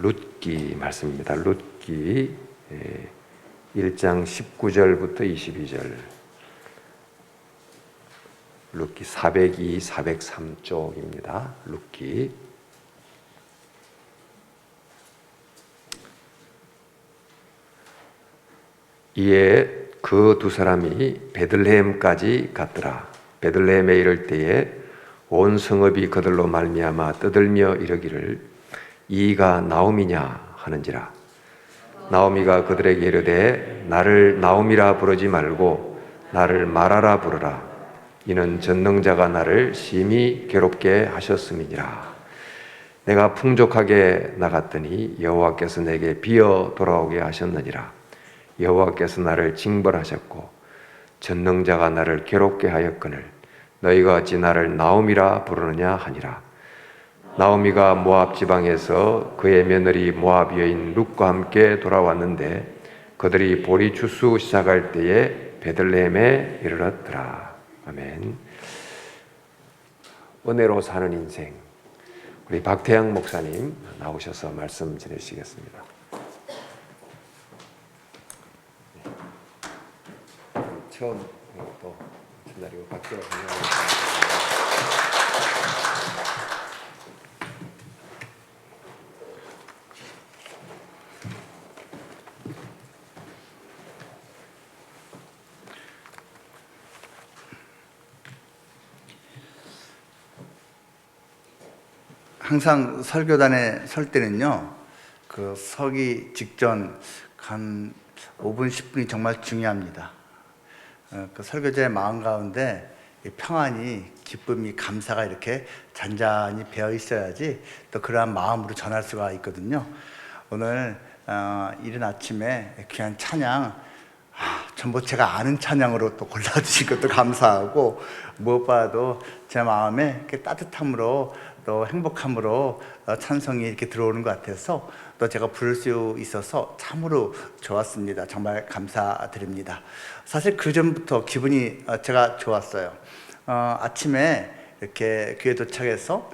룻기 말씀입니다. 룻기 1장 19절부터 22절. 룻기 402, 403쪽입니다. 룻기. 이에 그 두 사람이 베들레헴까지 갔더라. 베들레헴에 이를 때에 온 성읍이 그들로 말미암아 떠들며 이르기를 이가 나옴이냐 하는지라. 나오미가 그들에게 이르되 나를 나옴이라 부르지 말고 나를 마라라 부르라. 이는 전능자가 나를 심히 괴롭게 하셨음이니라. 내가 풍족하게 나갔더니 여호와께서 내게 비어 돌아오게 하셨느니라. 여호와께서 나를 징벌하셨고 전능자가 나를 괴롭게 하였거늘 너희가 어찌 나를 나옴이라 부르느냐 하니라. 나오미가 모압 지방에서 그의 며느리 모압 여인 룻과 함께 돌아왔는데 그들이 보리 추수 시작할 때에 베들레헴에 이르렀더라. 아멘. 은혜로 사는 인생, 우리 박태양 목사님 나오셔서 말씀 전해주시겠습니다. 처음 또 전날이고 박태양 목사님. 항상 설교단에 설 때는요, 그 서기 직전 한 5분, 10분이 정말 중요합니다. 그 설교자의 마음 가운데 평안이, 기쁨이, 감사가 이렇게 잔잔히 배어 있어야지 또 그러한 마음으로 전할 수가 있거든요. 오늘 이른 아침에 귀한 찬양, 전부 제가 아는 찬양으로 또 골라주신 것도 감사하고, 무엇보다도 제 마음에 이렇게 따뜻함으로 또 행복함으로 찬송이 이렇게 들어오는 것 같아서 또 제가 부를 수 있어서 참으로 좋았습니다. 정말 감사드립니다. 사실 그 전부터 기분이 제가 좋았어요. 아침에 이렇게 교회 도착해서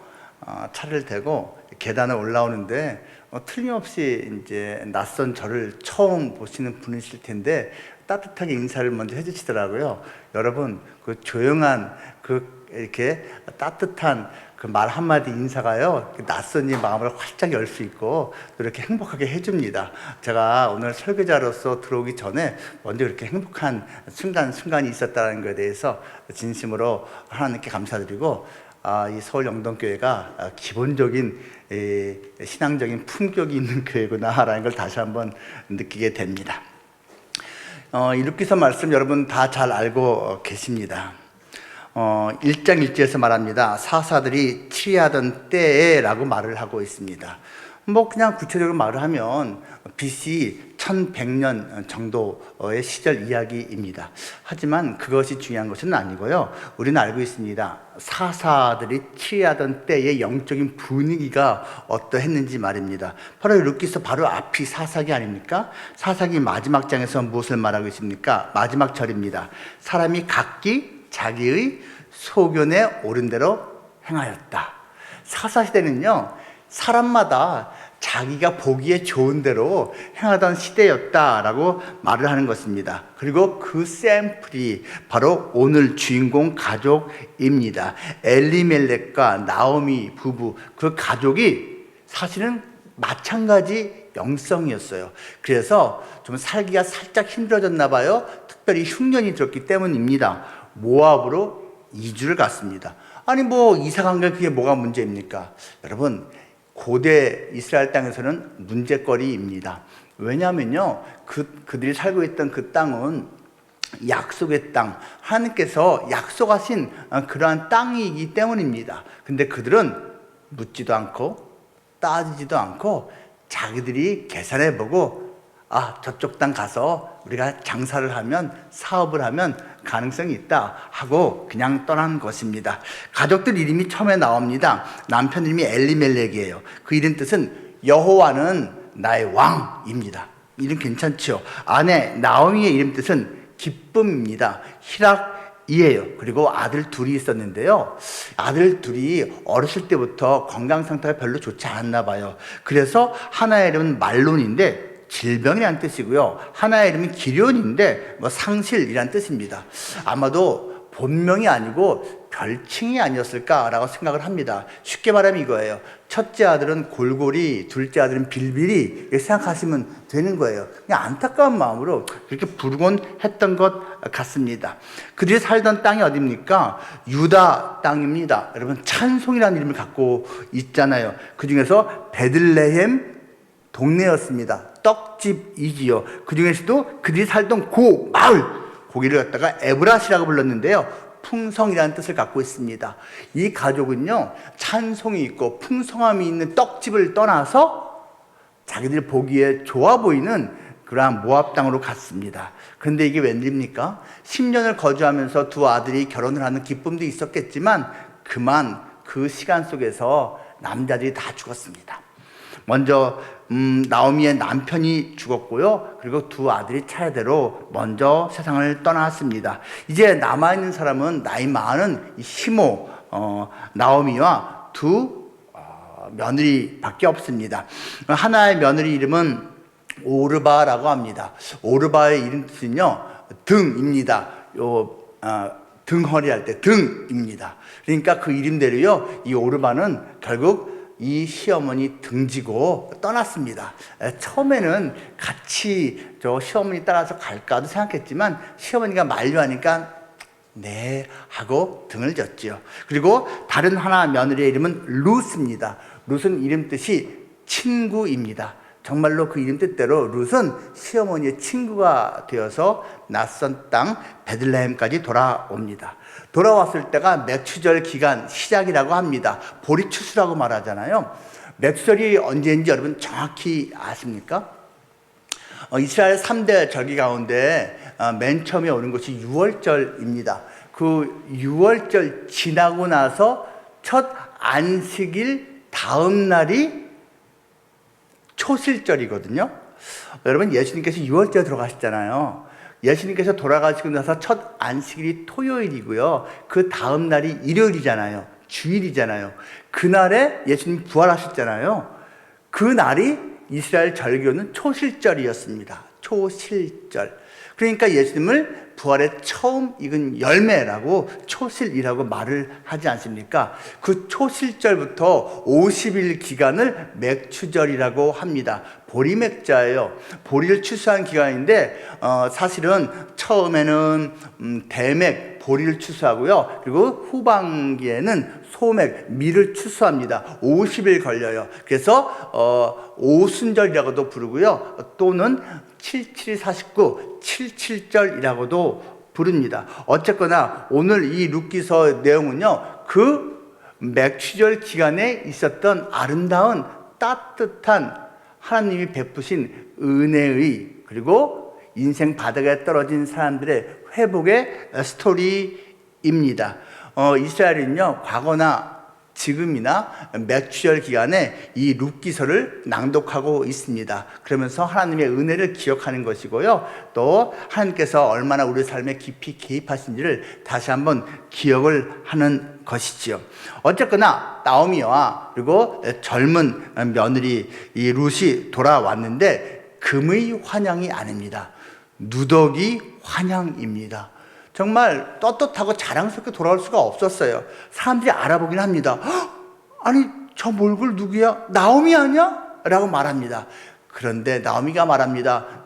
차를 대고 계단을 올라오는데 틀림없이 이제 낯선 저를 처음 보시는 분이실 텐데 따뜻하게 인사를 먼저 해주시더라고요. 여러분, 그 조용한 이렇게 따뜻한 그 말 한마디 인사가요, 낯선 이 마음을 활짝 열 수 있고 또 이렇게 행복하게 해줍니다. 제가 오늘 설교자로서 들어오기 전에 먼저 이렇게 행복한 순간이 있었다는 것에 대해서 진심으로 하나님께 감사드리고, 이 서울 영동교회가 기본적인 신앙적인 품격이 있는 교회구나라는 걸 다시 한번 느끼게 됩니다. 이 룻기서 말씀 여러분 다 잘 알고 계십니다. 1장 1절에서 말합니다. 사사들이 치리하던 때에 라고 말을 하고 있습니다. 그냥 구체적으로 말을 하면 BC 1100년 정도의 시절 이야기입니다. 하지만 그것이 중요한 것은 아니고요. 우리는 알고 있습니다. 사사들이 치리하던 때의 영적인 분위기가 어떠했는지 말입니다. 바로 룻기서 바로 앞이 사사기 아닙니까? 사사기 마지막 장에서 무엇을 말하고 있습니까? 마지막 절입니다. 사람이 각기 자기의 소견에 옳은 대로 행하였다. 사사시대는요, 사람마다 자기가 보기에 좋은 대로 행하던 시대였다라고 말을 하는 것입니다. 그리고 그 샘플이 바로 오늘 주인공 가족입니다. 엘리멜렉과 나오미 부부, 그 가족이 사실은 마찬가지 영성이었어요. 그래서 좀 살기가 살짝 힘들어졌나 봐요. 특별히 흉년이 들었기 때문입니다. 모압으로 이주를 갔습니다. 아니 이사 간 게 그게 뭐가 문제입니까? 여러분, 고대 이스라엘 땅에서는 문제거리입니다. 왜냐하면요, 그들이 살고 있던 그 땅은 약속의 땅, 하나님께서 약속하신 그러한 땅이기 때문입니다. 근데 그들은 묻지도 않고 따지지도 않고 자기들이 계산해보고, 저쪽 땅 가서 우리가 장사를 하면, 사업을 하면 가능성이 있다 하고 그냥 떠난 것입니다. 가족들 이름이 처음에 나옵니다. 남편 이름이 엘리멜렉이에요. 그 이름 뜻은 여호와는 나의 왕입니다. 이름 괜찮죠? 아내 나오미의 이름 뜻은 기쁨입니다. 희락 이에요. 그리고 아들 둘이 있었는데요. 아들 둘이 어렸을 때부터 건강 상태가 별로 좋지 않았나 봐요. 그래서 하나의 이름은 말론인데 질병이란 뜻이고요. 하나의 이름은 기련인데 상실이란 뜻입니다. 아마도 본명이 아니고 별칭이 아니었을까라고 생각을 합니다. 쉽게 말하면 이거예요. 첫째 아들은 골골이, 둘째 아들은 빌빌이, 이렇게 생각하시면 되는 거예요. 그냥 안타까운 마음으로 그렇게 부르곤 했던 것 같습니다. 그들이 살던 땅이 어디입니까? 유다 땅입니다. 여러분, 찬송이라는 이름을 갖고 있잖아요. 그 중에서 베들레헴 동네였습니다. 떡집이지요. 그 중에서도 그들이 살던 고 마을, 거기를 갖다가 에브라시라고 불렀는데요. 풍성이라는 뜻을 갖고 있습니다. 이 가족은요, 찬송이 있고 풍성함이 있는 떡집을 떠나서 자기들 보기에 좋아 보이는 그러한 모압 땅으로 갔습니다. 그런데 이게 웬일입니까? 10년을 거주하면서 두 아들이 결혼을 하는 기쁨도 있었겠지만 그만 그 시간 속에서 남자들이 다 죽었습니다. 먼저 나오미의 남편이 죽었고요. 그리고 두 아들이 차례대로 먼저 세상을 떠났습니다. 이제 남아있는 사람은 나이 많은 시모, 나오미와 두 며느리밖에 없습니다. 하나의 며느리 이름은 오르바라고 합니다. 오르바의 이름 뜻은요, 등입니다. 등허리 할 때 등입니다. 그러니까 그 이름대로요, 이 오르바는 결국 이 시어머니 등지고 떠났습니다. 처음에는 같이 저 시어머니 따라서 갈까도 생각했지만 시어머니가 만류하니까 네 하고 등을 졌죠. 그리고 다른 하나 며느리의 이름은 룻입니다. 룻은 이름 뜻이 친구입니다. 정말로 그 이름 뜻대로 룻은 시어머니의 친구가 되어서 낯선 땅 베들레헴까지 돌아옵니다. 돌아왔을 때가 맥추절 기간 시작이라고 합니다. 보리추수라고 말하잖아요. 맥추절이 언제인지 여러분 정확히 아십니까? 이스라엘 3대 절기 가운데 맨 처음에 오는 것이 유월절입니다. 그 유월절 지나고 나서 첫 안식일 다음 날이 초실절이거든요. 여러분, 예수님께서 유월절에 들어가셨잖아요. 예수님께서 돌아가시고 나서 첫 안식일이 토요일이고요. 그 다음 날이 일요일이잖아요. 주일이잖아요. 그날에 예수님 부활하셨잖아요. 그 날이 이스라엘 절기로는 초실절이었습니다. 초실절. 그러니까 예수님을 부활의 처음 익은 열매라고 초실이라고 말을 하지 않습니까? 그 초실절부터 50일 기간을 맥추절이라고 합니다. 보리맥자예요. 보리를 추수한 기간인데 사실은 처음에는 대맥, 보리를 추수하고요. 그리고 후반기에는 소맥, 밀을 추수합니다. 50일 걸려요. 그래서 오순절이라고도 부르고요. 또는 7749, 77절이라고도 부릅니다. 어쨌거나 오늘 이 룻기서 내용은요, 그 맥추절 기간에 있었던 아름다운 따뜻한 하나님이 베푸신 은혜의, 그리고 인생 바닥에 떨어진 사람들의 회복의 스토리입니다. 이스라엘은요, 과거나 지금이나 맥추절 기간에 이 룻기서를 낭독하고 있습니다. 그러면서 하나님의 은혜를 기억하는 것이고요. 또 하나님께서 얼마나 우리 삶에 깊이 개입하신지를 다시 한번 기억을 하는 것이지요. 어쨌거나 나오미와 그리고 젊은 며느리 이 룻이 돌아왔는데 금의 환영이 아닙니다. 누더기 환영입니다. 정말 떳떳하고 자랑스럽게 돌아올 수가 없었어요. 사람들이 알아보긴 합니다. 아니, 저 몰골 누구야? 나오미 아니야? 라고 말합니다. 그런데 나오미가 말합니다.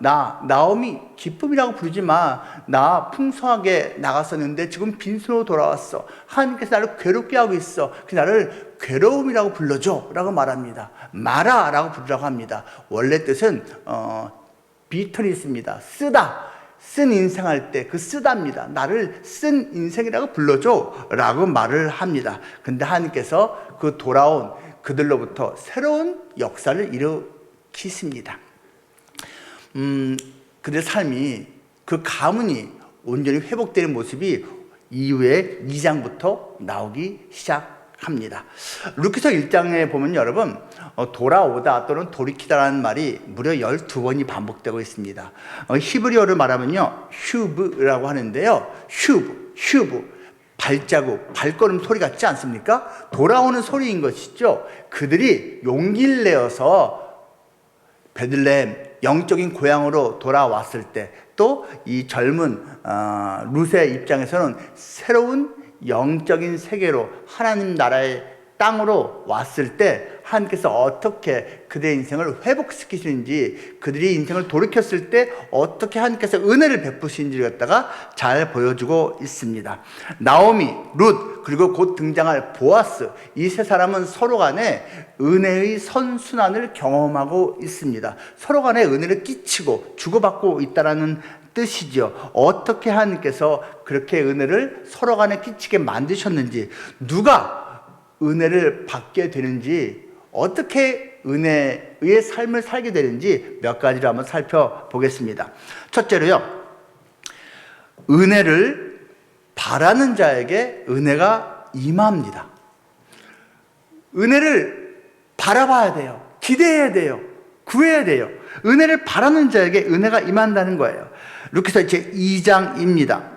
나오미 기쁨이라고 부르지 마. 나 풍성하게 나갔었는데 지금 빈손으로 돌아왔어. 하나님께서 나를 괴롭게 하고 있어. 그 나를 괴로움이라고 불러줘. 라고 말합니다. 마라 라고 부르라고 합니다. 원래 뜻은 비턴이 있습니다. 쓰다. 쓴 인생 할 때 그 쓰답니다. 나를 쓴 인생이라고 불러줘 라고 말을 합니다. 근데 하나님께서 그 돌아온 그들로부터 새로운 역사를 일으키십니다. 그들의 삶이, 그 가문이 온전히 회복되는 모습이 이후에 2장부터 나오기 시작합니다. 룻기서 1장에 보면 여러분, 돌아오다 또는 돌이키다라는 말이 무려 12번이 반복되고 있습니다. 히브리어를 말하면요, 슈브라고 하는데요. 슈브, 휴브, 발자국, 발걸음 소리 같지 않습니까? 돌아오는 소리인 것이죠. 그들이 용기를 내어서 베들레헴 영적인 고향으로 돌아왔을 때, 또 이 젊은 룻의 입장에서는 새로운 영적인 세계로 하나님 나라의 땅으로 왔을 때 하나님께서 어떻게 그들의 인생을 회복시키시는지, 그들이 인생을 돌이켰을 때 어떻게 하나님께서 은혜를 베푸시는지를 갖다가 잘 보여주고 있습니다. 나오미, 룻, 그리고 곧 등장할 보아스, 이 세 사람은 서로 간에 은혜의 선순환을 경험하고 있습니다. 서로 간에 은혜를 끼치고 주고받고 있다는 뜻이죠. 어떻게 하나님께서 그렇게 은혜를 서로 간에 끼치게 만드셨는지, 누가 은혜를 받게 되는지, 어떻게 은혜의 삶을 살게 되는지 몇 가지를 한번 살펴보겠습니다. 첫째로요, 은혜를 바라는 자에게 은혜가 임합니다. 은혜를 바라봐야 돼요. 기대해야 돼요. 구해야 돼요. 은혜를 바라는 자에게 은혜가 임한다는 거예요. 루키서 제 2장입니다.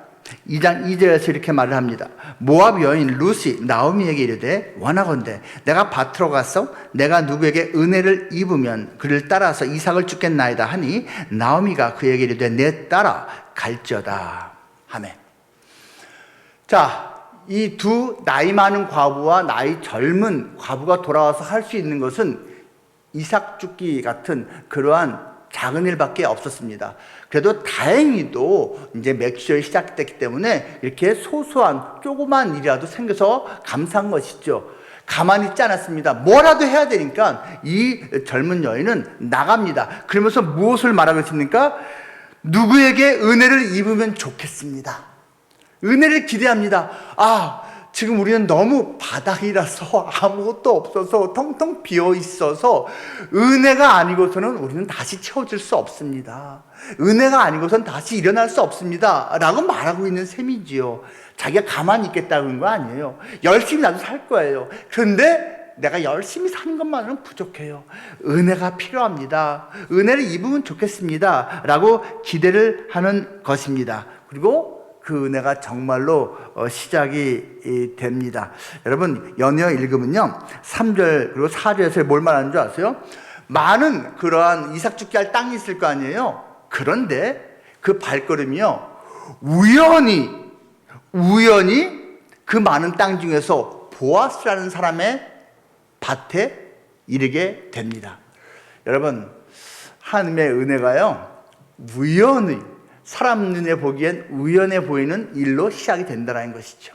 2장 2절에서 이렇게 말을 합니다. 모압 여인 룻이 나오미에게 이르되 원하건대 내가 밭으로 가서 내가 누구에게 은혜를 입으면 그를 따라서 이삭을 주겠나이다 하니 나오미가 그에게 이르되 내 따라 갈지어다 하매. 자, 이 두 나이 많은 과부와 나이 젊은 과부가 돌아와서 할 수 있는 것은 이삭 죽기 같은 그러한 작은 일밖에 없었습니다. 그래도 다행히도 이제 맥주절이 시작됐기 때문에 이렇게 소소한 조그만 일이라도 생겨서 감사한 것이죠. 가만히 있지 않았습니다. 뭐라도 해야 되니까 이 젊은 여인은 나갑니다. 그러면서 무엇을 말하고 있습니까? 누구에게 은혜를 입으면 좋겠습니다. 은혜를 기대합니다. 지금 우리는 너무 바닥이라서 아무것도 없어서 텅텅 비어 있어서 은혜가 아니고서는 우리는 다시 채워질 수 없습니다. 은혜가 아니고서는 다시 일어날 수 없습니다. 라고 말하고 있는 셈이지요. 자기가 가만히 있겠다는 거 아니에요. 열심히 나도 살 거예요. 그런데 내가 열심히 사는 것만으로는 부족해요. 은혜가 필요합니다. 은혜를 입으면 좋겠습니다. 라고 기대를 하는 것입니다. 그리고 그 은혜가 정말로 시작이 됩니다. 여러분, 연이어 읽으면요, 3절 그리고 4절에서 뭘 말하는 줄 아세요? 많은 그러한 이삭 죽게 할 땅이 있을 거 아니에요. 그런데 그 발걸음이요, 우연히 그 많은 땅 중에서 보아스라는 사람의 밭에 이르게 됩니다. 여러분, 하나님의 은혜가요, 우연히 사람 눈에 보기엔 우연해 보이는 일로 시작이 된다는 것이죠.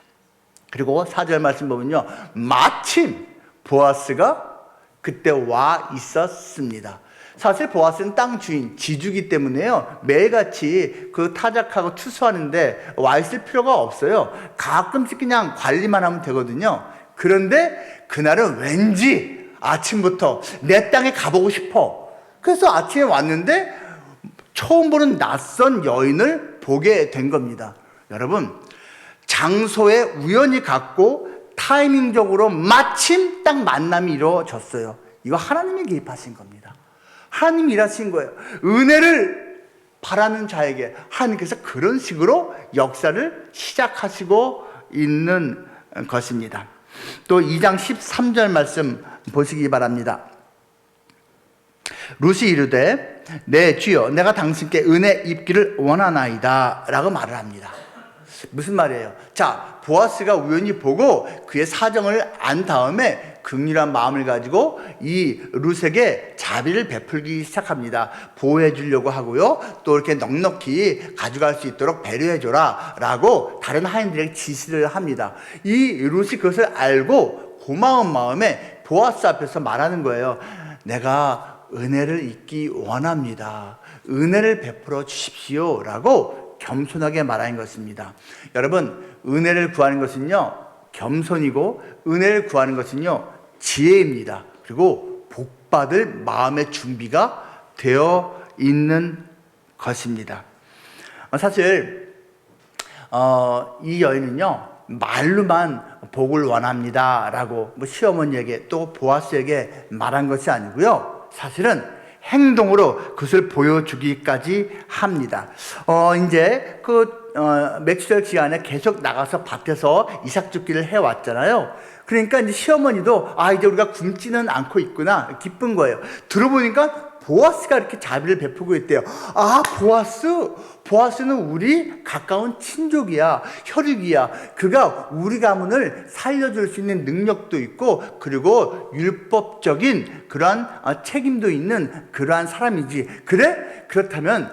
그리고 4절 말씀 보면요, 마침 보아스가 그때 와 있었습니다. 사실 보아스는 땅 주인, 지주기 때문에요, 매일같이 그 타작하고 추수하는데 와 있을 필요가 없어요. 가끔씩 그냥 관리만 하면 되거든요. 그런데 그날은 왠지 아침부터 내 땅에 가보고 싶어. 그래서 아침에 왔는데 처음 보는 낯선 여인을 보게 된 겁니다. 여러분, 장소에 우연히 갔고 타이밍적으로 마침 딱 만남이 이루어졌어요. 이거 하나님이 개입하신 겁니다. 하나님이 일하신 거예요. 은혜를 바라는 자에게 하나님께서 그런 식으로 역사를 시작하시고 있는 것입니다. 또 2장 13절 말씀 보시기 바랍니다. 룻이 이르되 내 주여 내가 당신께 은혜 입기를 원하나이다 라고 말을 합니다. 무슨 말이에요? 자, 보아스가 우연히 보고 그의 사정을 안 다음에 긍휼한 마음을 가지고 이 룻에게 자비를 베풀기 시작합니다. 보호해 주려고 하고요, 또 이렇게 넉넉히 가져갈 수 있도록 배려해 줘라 라고 다른 하인들에게 지시를 합니다. 이 룻이 그것을 알고 고마운 마음에 보아스 앞에서 말하는 거예요. 내가 은혜를 입기 원합니다. 은혜를 베풀어 주십시오 라고 겸손하게 말하는 것입니다. 여러분, 은혜를 구하는 것은요, 겸손이고 은혜를 구하는 것은요, 지혜입니다. 그리고 복받을 마음의 준비가 되어 있는 것입니다. 사실 이 여인은요, 말로만 복을 원합니다 라고 시어머니에게 또 보아스에게 말한 것이 아니고요, 사실은 행동으로 그것을 보여주기까지 합니다. 이제 몇 시절 기간에 계속 나가서 밭에서 이삭 줍기를 해왔잖아요. 그러니까 이제 시어머니도 이제 우리가 굶지는 않고 있구나 기쁜 거예요. 들어보니까 보아스가 이렇게 자비를 베푸고 있대요. 보아스는 우리 가까운 친족이야, 혈육이야. 그가 우리 가문을 살려줄 수 있는 능력도 있고, 그리고 율법적인 그러한 책임도 있는 그러한 사람이지. 그래? 그렇다면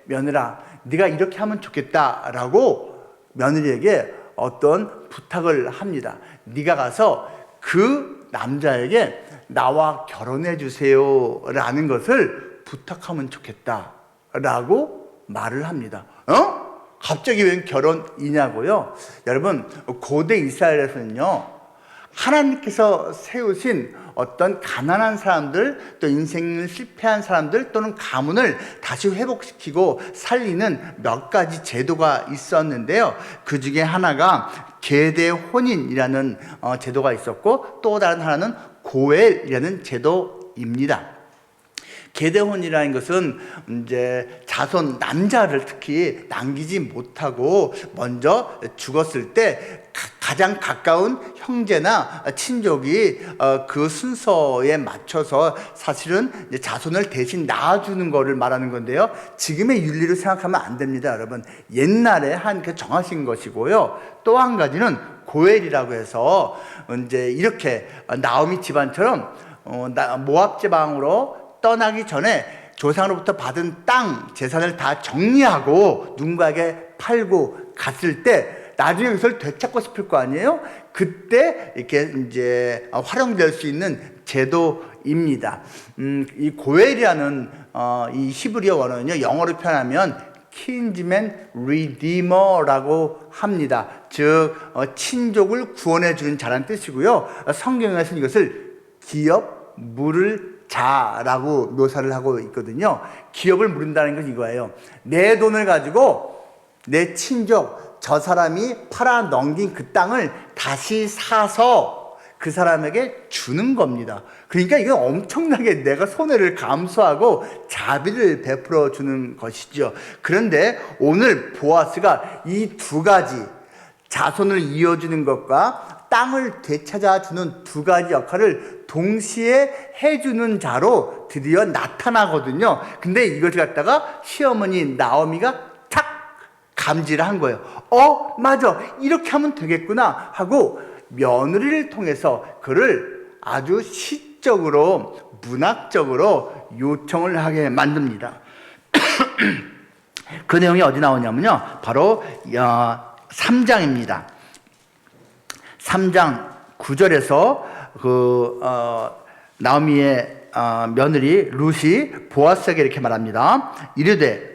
며느라, 네가 이렇게 하면 좋겠다라고 며느리에게 어떤 부탁을 합니다. 네가 가서 그 남자에게 나와 결혼해 주세요 라는 것을 부탁하면 좋겠다 라고 말을 합니다. 갑자기 웬 결혼이냐고요? 여러분, 고대 이스라엘에서는요, 하나님께서 세우신 어떤 가난한 사람들, 또 인생을 실패한 사람들, 또는 가문을 다시 회복시키고 살리는 몇 가지 제도가 있었는데요. 그 중에 하나가 계대 혼인이라는 제도가 있었고, 또 다른 하나는 고엘이라는 제도입니다. 계대혼이라는 것은 이제 자손 남자를 특히 남기지 못하고 먼저 죽었을 때 가장 가까운 형제나 친족이 그 순서에 맞춰서 사실은 이제 자손을 대신 낳아주는 거를 말하는 건데요. 지금의 윤리로 생각하면 안 됩니다, 여러분. 옛날에 한 그 정하신 것이고요. 또 한 가지는 고엘이라고 해서 이제 이렇게 나오미 집안처럼 모압 지방으로 떠나기 전에 조상으로부터 받은 땅, 재산을 다 정리하고 누군가에게 팔고 갔을 때 나중에 그것을 되찾고 싶을 거 아니에요? 그때 이렇게 이제 활용될 수 있는 제도입니다. 이 고엘이라는 이 히브리어 원어는요, 영어로 표현하면 kinsman redeemer라고 합니다. 즉 친족을 구원해 주는 자라는 뜻이고요. 성경에서는 이것을 기업 물을 자라고 묘사를 하고 있거든요. 기업을 물은다는 건 이거예요. 내 돈을 가지고 내 친족, 저 사람이 팔아 넘긴 그 땅을 다시 사서 그 사람에게 주는 겁니다. 그러니까 이건 엄청나게 내가 손해를 감수하고 자비를 베풀어 주는 것이죠. 그런데 오늘 보아스가 이 두 가지, 자손을 이어주는 것과 땅을 되찾아주는 두 가지 역할을 동시에 해주는 자로 드디어 나타나거든요. 근데 이것을 갖다가 시어머니 나오미가 탁 감지를 한 거예요. 맞아, 이렇게 하면 되겠구나 하고 며느리를 통해서 그를 아주 시적으로 문학적으로 요청을 하게 만듭니다. 그 내용이 어디 나오냐면요, 바로 3장입니다. 3장 9절에서 나오미의 며느리 룻이 보아스에게 이렇게 말합니다. 이르되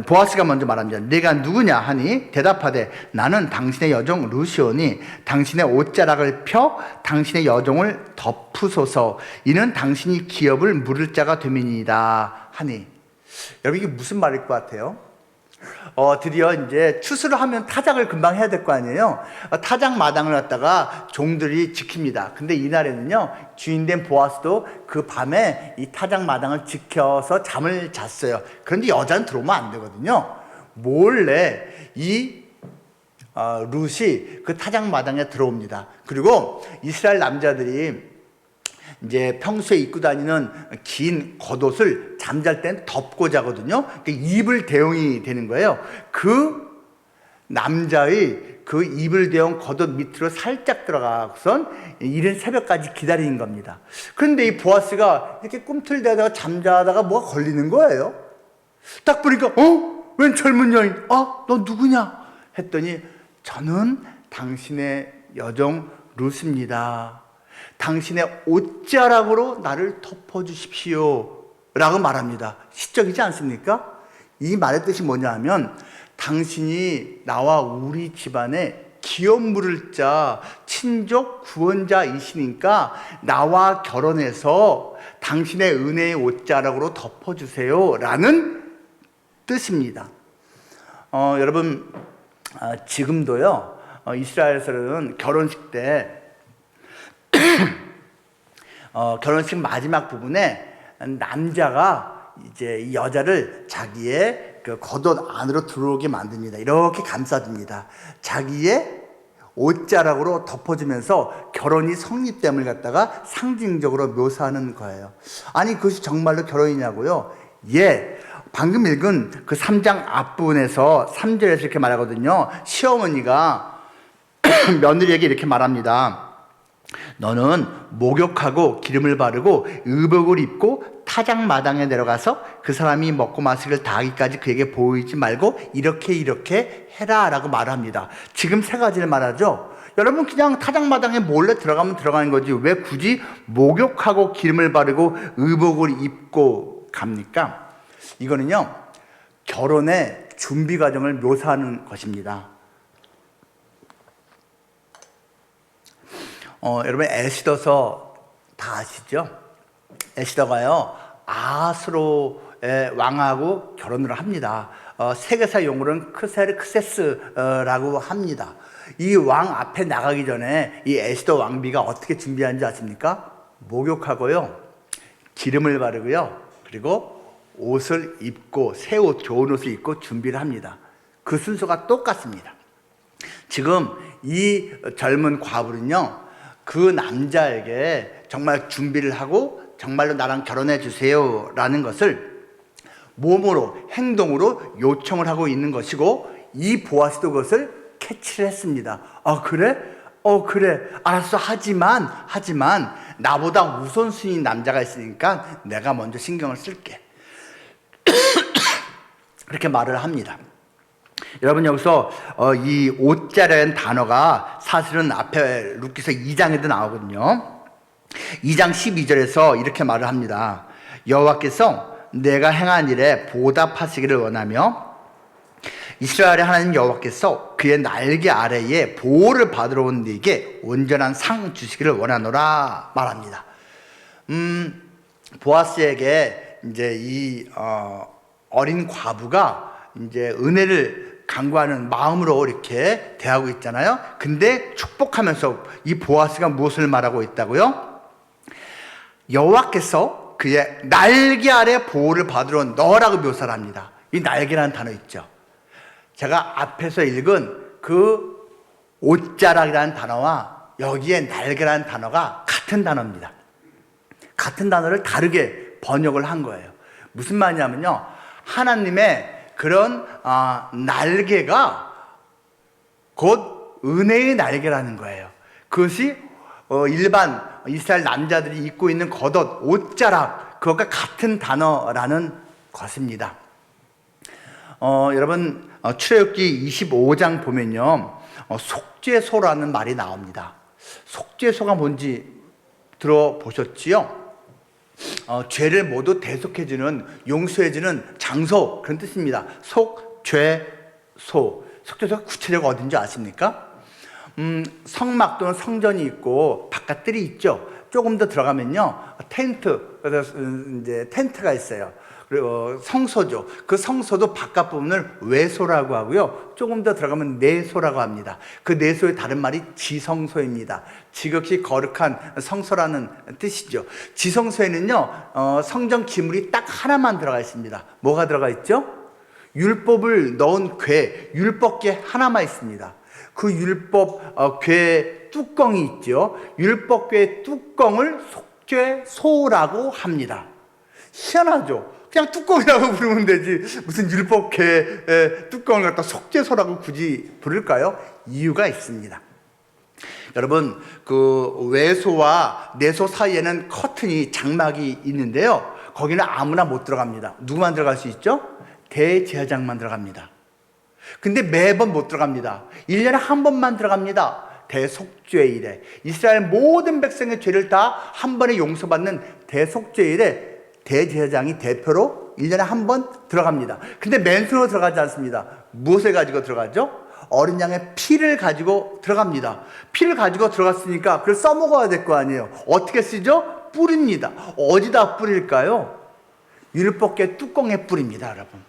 보아스가 먼저 말합니다. 네가 누구냐 하니 대답하되 나는 당신의 여종 룻이오니 당신의 옷자락을 펴 당신의 여종을 덮으소서. 이는 당신이 기업을 물을 자가 됨이니이다 하니. 여러분, 이게 무슨 말일 것 같아요? 드디어 이제 추수를 하면 타작을 금방 해야 될 거 아니에요. 타작 마당을 갖다가 종들이 지킵니다. 근데 이날에는요, 주인된 보아스도 그 밤에 이 타작 마당을 지켜서 잠을 잤어요. 그런데 여자는 들어오면 안 되거든요. 몰래 이 룻이 그 타작 마당에 들어옵니다. 그리고 이스라엘 남자들이 이제 평소에 입고 다니는 긴 겉옷을 잠잘 땐 덮고 자거든요. 그러니까 이불 대용이 되는 거예요. 그 남자의 그 이불 대용 겉옷 밑으로 살짝 들어가고선 이른 새벽까지 기다리는 겁니다. 그런데 이 보아스가 이렇게 꿈틀대다가 잠자다가 뭐가 걸리는 거예요. 딱 보니까 웬 젊은 여인, 너 누구냐 했더니 저는 당신의 여종 룻입니다. 당신의 옷자락으로 나를 덮어주십시오 라고 말합니다. 시적이지 않습니까? 이 말의 뜻이 뭐냐 하면 당신이 나와 우리 집안에 기업 물을 자 친족 구원자이시니까 나와 결혼해서 당신의 은혜의 옷자락으로 덮어주세요 라는 뜻입니다. 여러분, 지금도요, 이스라엘에서는 결혼식 때 결혼식 마지막 부분에 남자가 이제 이 여자를 자기의 그 겉옷 안으로 들어오게 만듭니다. 이렇게 감싸줍니다. 자기의 옷자락으로 덮어주면서 결혼이 성립됨을 갖다가 상징적으로 묘사하는 거예요. 아니 그것이 정말로 결혼이냐고요? 예, 방금 읽은 그 3장 앞부분에서 3절에서 이렇게 말하거든요. 시어머니가 며느리에게 이렇게 말합니다. 너는 목욕하고 기름을 바르고 의복을 입고 타작마당에 내려가서 그 사람이 먹고 마시기를 다 하기까지 그에게 보이지 말고 이렇게 해라 라고 말합니다. 지금 세 가지를 말하죠. 여러분 그냥 타작마당에 몰래 들어가면 들어가는 거지 왜 굳이 목욕하고 기름을 바르고 의복을 입고 갑니까? 이거는요 결혼의 준비 과정을 묘사하는 것입니다. 여러분 에스더서 다 아시죠? 에스더가요 아하스로의 왕하고 결혼을 합니다. 세계사 용어로는 크세스라고 합니다. 이 왕 앞에 나가기 전에 이 에스더 왕비가 어떻게 준비하는지 아십니까? 목욕하고요 기름을 바르고요 그리고 옷을 입고 새 옷 좋은 옷을 입고 준비를 합니다. 그 순서가 똑같습니다. 지금 이 젊은 과부는요 그 남자에게 정말 준비를 하고 정말로 나랑 결혼해 주세요 라는 것을 몸으로 행동으로 요청을 하고 있는 것이고 이 보아스도 그것을 캐치를 했습니다. 그래? 그래 알았어. 하지만 나보다 우선순위인 남자가 있으니까 내가 먼저 신경을 쓸게. 그렇게 말을 합니다. 여러분 여기서 이 옷자라는 단어가 사실은 앞에 룻기서 2장에도 나오거든요. 2장 12절에서 이렇게 말을 합니다. 여호와께서 내가 행한 일에 보답하시기를 원하며 이스라엘의 하나님 여호와께서 그의 날개 아래에 보호를 받으러 온 네게 온전한 상 주시기를 원하노라 말합니다. 보아스에게 이제 이 어린 과부가 이제 은혜를 간구하는 마음으로 이렇게 대하고 있잖아요. 근데 축복하면서 이 보아스가 무엇을 말하고 있다고요? 여호와께서 그의 날개 아래 보호를 받으러 온 너라고 묘사를 합니다. 이 날개라는 단어 있죠. 제가 앞에서 읽은 그 옷자락이라는 단어와 여기에 날개라는 단어가 같은 단어입니다. 같은 단어를 다르게 번역을 한 거예요. 무슨 말이냐면요 하나님의 그런 날개가 곧 은혜의 날개라는 거예요. 그것이 일반 이스라엘 남자들이 입고 있는 겉옷, 옷자락 그것과 같은 단어라는 것입니다. 여러분 출애굽기 25장 보면요 속죄소라는 말이 나옵니다. 속죄소가 뭔지 들어보셨지요? 죄를 모두 대속해주는 용서해주는 장소 그런 뜻입니다. 속죄소. 속죄소가 구체적으로 어딘지 아십니까? 성막 또는 성전이 있고 바깥들이 있죠. 조금 더 들어가면요 텐트, 이제 텐트가 있어요. 그리고 성소죠. 그 성소도 바깥 부분을 외소라고 하고요. 조금 더 들어가면 내소라고 합니다. 그 내소의 다른 말이 지성소입니다. 지극히 거룩한 성소라는 뜻이죠. 지성소에는요 성전 기물이 딱 하나만 들어가 있습니다. 뭐가 들어가 있죠? 율법을 넣은 궤, 율법궤 하나만 있습니다. 그 율법 궤 뚜껑이 있죠. 율법궤 뚜껑을 속죄소라고 합니다. 희한하죠? 그냥 뚜껑이라고 부르면 되지 무슨 율법궤 뚜껑을 갖다 속죄소라고 굳이 부를까요? 이유가 있습니다. 여러분 그 외소와 내소 사이에는 커튼이 장막이 있는데요 거기는 아무나 못 들어갑니다. 누구만 들어갈 수 있죠? 대제사장만 들어갑니다. 근데 매번 못 들어갑니다. 1년에 한 번만 들어갑니다. 대속죄일에 이스라엘 모든 백성의 죄를 다 한 번에 용서받는 대속죄일에 대제사장이 대표로 1년에 한 번 들어갑니다. 근데 맨손으로 들어가지 않습니다. 무엇을 가지고 들어가죠? 어린 양의 피를 가지고 들어갑니다. 피를 가지고 들어갔으니까 그걸 써먹어야 될 거 아니에요. 어떻게 쓰죠? 뿌립니다. 어디다 뿌릴까요? 율법궤 뚜껑에 뿌립니다, 여러분.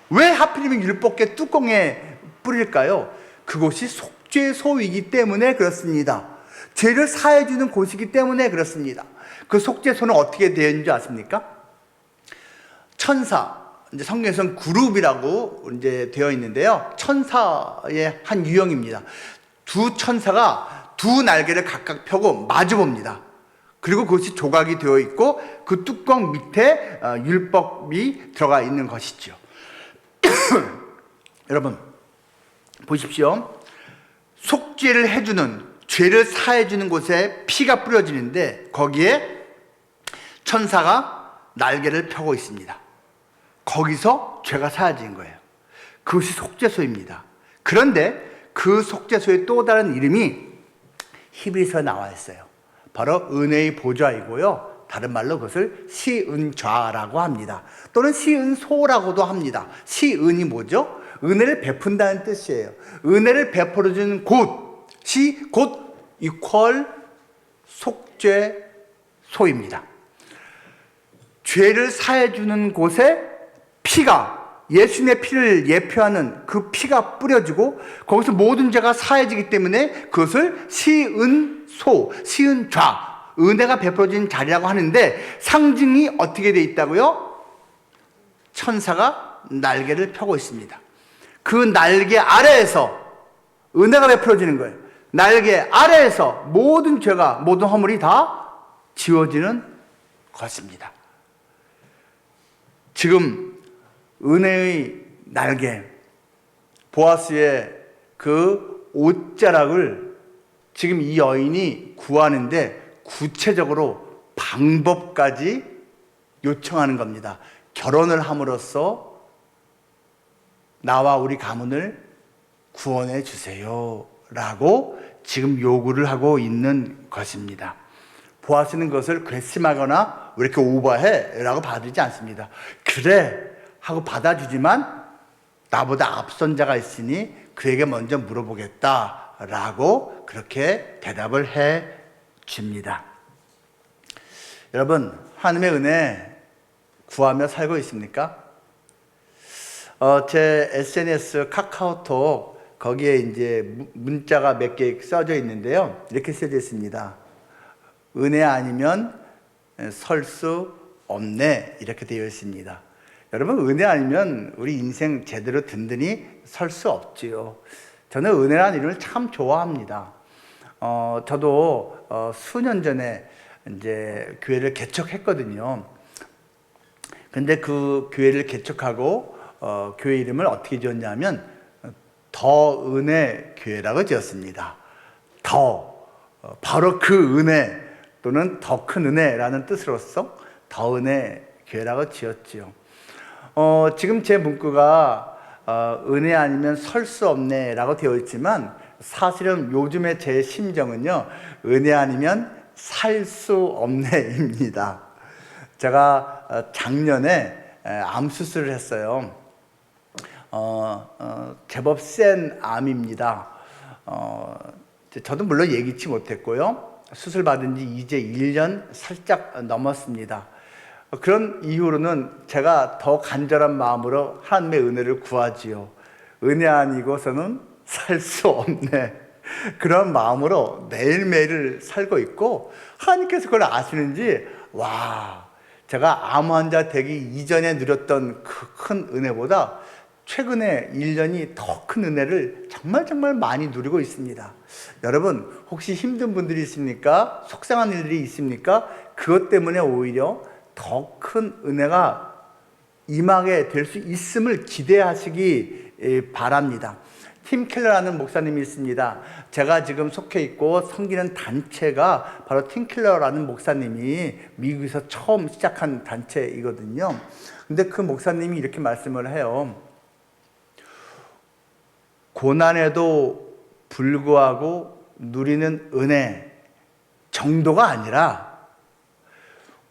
왜 하필이면 율법궤 뚜껑에 뿌릴까요? 그곳이 속죄소이기 때문에 그렇습니다. 죄를 사해주는 곳이기 때문에 그렇습니다. 그 속죄소는 어떻게 되어 있는지 아십니까? 천사, 이제 성경에서는 그룹이라고 이제 되어 있는데요. 천사의 한 유형입니다. 두 천사가 두 날개를 각각 펴고 마주 봅니다. 그리고 그것이 조각이 되어 있고 그 뚜껑 밑에 율법이 들어가 있는 것이죠. 여러분 보십시오. 속죄를 해주는, 죄를 사해주는 곳에 피가 뿌려지는데 거기에 천사가 날개를 펴고 있습니다. 거기서 죄가 사해진 거예요. 그것이 속죄소입니다. 그런데 그 속죄소의 또 다른 이름이 히브리서에 나와 있어요. 바로 은혜의 보좌이고요. 다른 말로 그것을 시은좌라고 합니다. 또는 시은소라고도 합니다. 시은이 뭐죠? 은혜를 베푼다는 뜻이에요. 은혜를 베풀어주는 곳이 곧 이퀄 속죄소입니다. 죄를 사해주는 곳에 피가, 예수님의 피를 예표하는 그 피가 뿌려지고 거기서 모든 죄가 사해지기 때문에 그것을 시은소, 시은좌, 은혜가 베풀어진 자리라고 하는데 상징이 어떻게 되어 있다고요? 천사가 날개를 펴고 있습니다. 그 날개 아래에서 은혜가 베풀어지는 거예요. 날개 아래에서 모든 죄가, 모든 허물이 다 지워지는 것입니다. 지금 은혜의 날개, 보아스의 그 옷자락을 지금 이 여인이 구하는데 구체적으로 방법까지 요청하는 겁니다. 결혼을 함으로써 나와 우리 가문을 구원해 주세요 라고 지금 요구를 하고 있는 것입니다. 보아스는 그것을 괘씸하거나 왜 이렇게 오버해? 라고 받아들이지 않습니다. 그래 하고 받아주지만 나보다 앞선 자가 있으니 그에게 먼저 물어보겠다 라고 그렇게 대답을 해 줍니다. 여러분, 하나님의 은혜 구하며 살고 있습니까? 제 SNS 카카오톡 거기에 이제 문자가 몇 개 써져 있는데요. 이렇게 써져 있습니다. 은혜 아니면 설 수 없네, 이렇게 되어 있습니다. 여러분, 은혜 아니면 우리 인생 제대로 든든히 설 수 없지요. 저는 은혜라는 이름을 참 좋아합니다. 저도 수년 전에 이제 교회를 개척했거든요. 근데 그 교회를 개척하고 교회 이름을 어떻게 지었냐면 더 은혜 교회라고 지었습니다. 바로 그 은혜 또는 더 큰 은혜라는 뜻으로서 더 은혜 교회라고 지었지요. 지금 제 문구가 은혜 아니면 설 수 없네 라고 되어 있지만 사실은 요즘의 제 심정은요, 은혜 아니면 살 수 없네입니다. 제가 작년에 암 수술을 했어요. 제법 센 암입니다. 저도 물론 예기치 못했고요. 수술 받은 지 이제 1년 살짝 넘었습니다. 그런 이후로는 제가 더 간절한 마음으로 하나님의 은혜를 구하지요. 은혜 아니고서는 살 수 없네, 그런 마음으로 매일매일을 살고 있고, 하나님께서 그걸 아시는지 제가 암 환자 되기 이전에 누렸던 그 큰 은혜보다 최근에 1년이 더 큰 은혜를 정말 많이 누리고 있습니다. 여러분, 혹시 힘든 분들이 있습니까? 속상한 일들이 있습니까? 그것 때문에 오히려 더 큰 은혜가 임하게 될 수 있음을 기대하시기 바랍니다. 팀 켈러라는 목사님이 있습니다. 제가 지금 속해 있고 섬기는 단체가 바로 팀 켈러라는 목사님이 미국에서 처음 시작한 단체이거든요. 근데 그 목사님이 이렇게 말씀을 해요. 고난에도 불구하고 누리는 은혜 정도가 아니라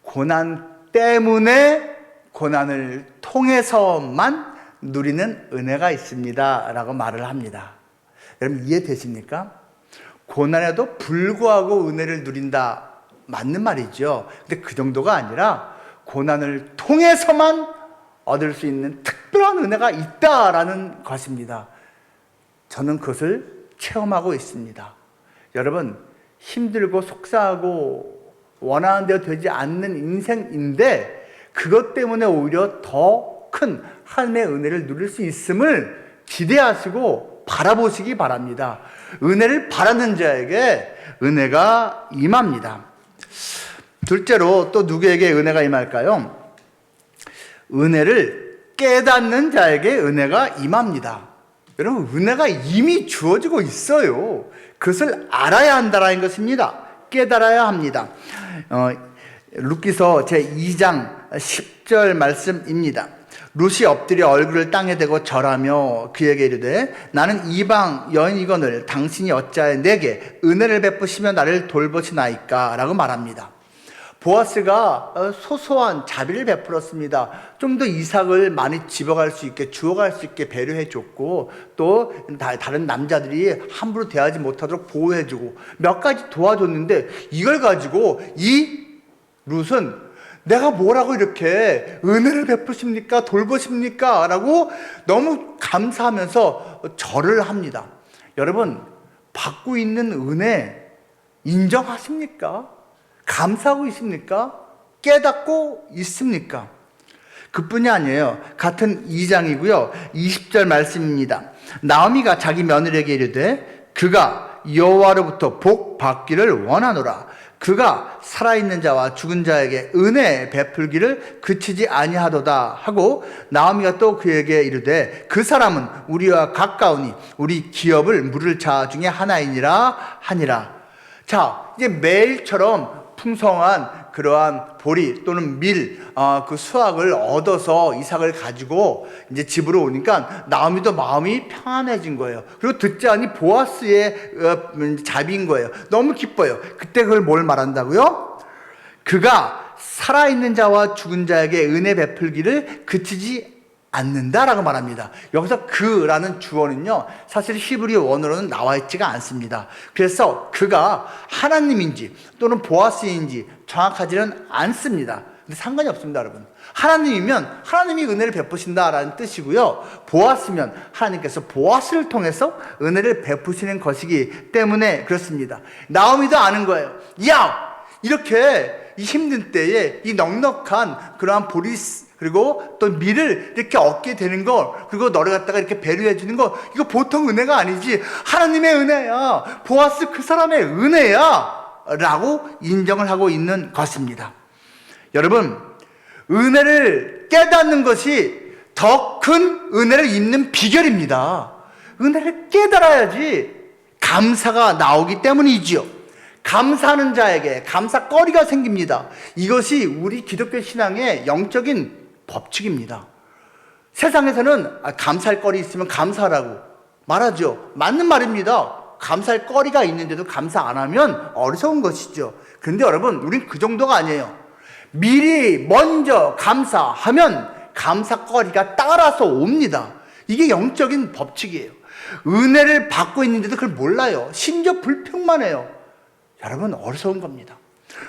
고난 때문에 고난을 통해서만 누리는 은혜가 있습니다 라고 말을 합니다. 여러분, 이해되십니까? 고난에도 불구하고 은혜를 누린다, 맞는 말이죠. 근데 그 정도가 아니라 고난을 통해서만 얻을 수 있는 특별한 은혜가 있다라는 것입니다. 저는 그것을 체험하고 있습니다. 여러분, 힘들고 속상하고 원하는 대로 되지 않는 인생인데 그것 때문에 오히려 더 큰 하나님의 은혜를 누릴 수 있음을 기대하시고 바라보시기 바랍니다. 은혜를 바라는 자에게 은혜가 임합니다. 둘째로 또 누구에게 은혜가 임할까요? 은혜를 깨닫는 자에게 은혜가 임합니다. 여러분, 은혜가 이미 주어지고 있어요. 그것을 알아야 한다는 것입니다. 깨달아야 합니다. 룻기서 제2장 10절 말씀입니다. 룻이 엎드려 얼굴을 땅에 대고 절하며 그에게 이르되 나는 이방 여인이거늘 당신이 어찌하여 내게 은혜를 베푸시며 나를 돌보시나이까 라고 말합니다. 보아스가 소소한 자비를 베풀었습니다. 좀 더 이삭을 많이 집어갈 수 있게, 주워갈 수 있게 배려해 줬고, 또 다른 남자들이 함부로 대하지 못하도록 보호해 주고 몇 가지 도와줬는데, 이걸 가지고 이 룻은 내가 뭐라고 이렇게 은혜를 베푸십니까? 돌보십니까? 라고 너무 감사하면서 절을 합니다. 여러분, 받고 있는 은혜 인정하십니까? 감사하고 있습니까? 깨닫고 있습니까? 그뿐이 아니에요. 같은 2장이고요. 20절 말씀입니다. 나오미가 자기 며느리에게 이르되 그가 여호와로부터 복 받기를 원하노라. 그가 살아있는 자와 죽은 자에게 은혜 베풀기를 그치지 아니하도다 하고, 나오미가 또 그에게 이르되 그 사람은 우리와 가까우니 우리 기업을 물을 자 중에 하나이니라 하니라. 자, 이제 매일처럼 풍성한 그러한 보리 또는 그 수확을 얻어서 이삭을 가지고 이제 집으로 오니까 나오미도 마음이 평안해진 거예요. 그리고 듣지 않니 보아스의 자비인 거예요. 너무 기뻐요. 그때 그걸 뭘 말한다고요? 그가 살아있는 자와 죽은 자에게 은혜 베풀기를 그치지 않는다라고 말합니다. 여기서 그라는 주어는요, 사실 히브리 원어로는 나와 있지가 않습니다. 그래서 그가 하나님인지 또는 보아스인지 정확하지는 않습니다. 근데 상관이 없습니다, 여러분. 하나님이면 하나님이 은혜를 베푸신다라는 뜻이고요, 보아스면 하나님께서 보아스를 통해서 은혜를 베푸시는 것이기 때문에 그렇습니다. 나오미도 아는 거예요. 야, 이렇게 이 힘든 때에 이 넉넉한 그러한 보리 그리고 또 밀을 이렇게 얻게 되는 거, 그리고 너를 갖다가 이렇게 배려해 주는 거, 이거 보통 은혜가 아니지. 하나님의 은혜야. 보아스 그 사람의 은혜야 라고 인정을 하고 있는 것입니다. 여러분, 은혜를 깨닫는 것이 더 큰 은혜를 입는 비결입니다. 은혜를 깨달아야지 감사가 나오기 때문이지요. 감사하는 자에게 감사거리가 생깁니다. 이것이 우리 기독교 신앙의 영적인 법칙입니다. 세상에서는 감사할 거리 있으면 감사하라고 말하죠. 맞는 말입니다. 감사할 거리가 있는데도 감사 안 하면 어리석은 것이죠. 그런데 여러분, 우린 그 정도가 아니에요. 미리 먼저 감사하면 감사거리가 따라서 옵니다. 이게 영적인 법칙이에요. 은혜를 받고 있는데도 그걸 몰라요. 심지어 불평만 해요. 여러분, 어리석은 겁니다.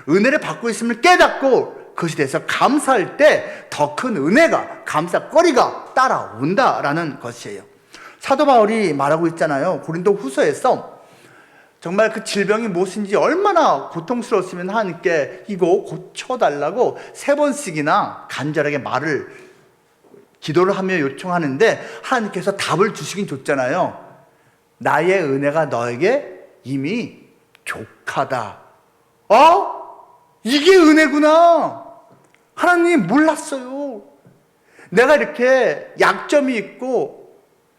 은혜를 받고 있음을 깨닫고 그것에 대해서 감사할 때 더 큰 은혜가, 감사거리가 따라온다라는 것이에요. 사도 바울이 말하고 있잖아요. 고린도 후서에서 정말 그 질병이 무엇인지 얼마나 고통스러웠으면 하나님께 이거 고쳐달라고 3번씩이나 간절하게 기도를 하며 요청하는데 하나님께서 답을 주시긴 줬잖아요. 나의 은혜가 너에게 이미 족하다. 이게 은혜구나. 하나님 몰랐어요. 내가 이렇게 약점이 있고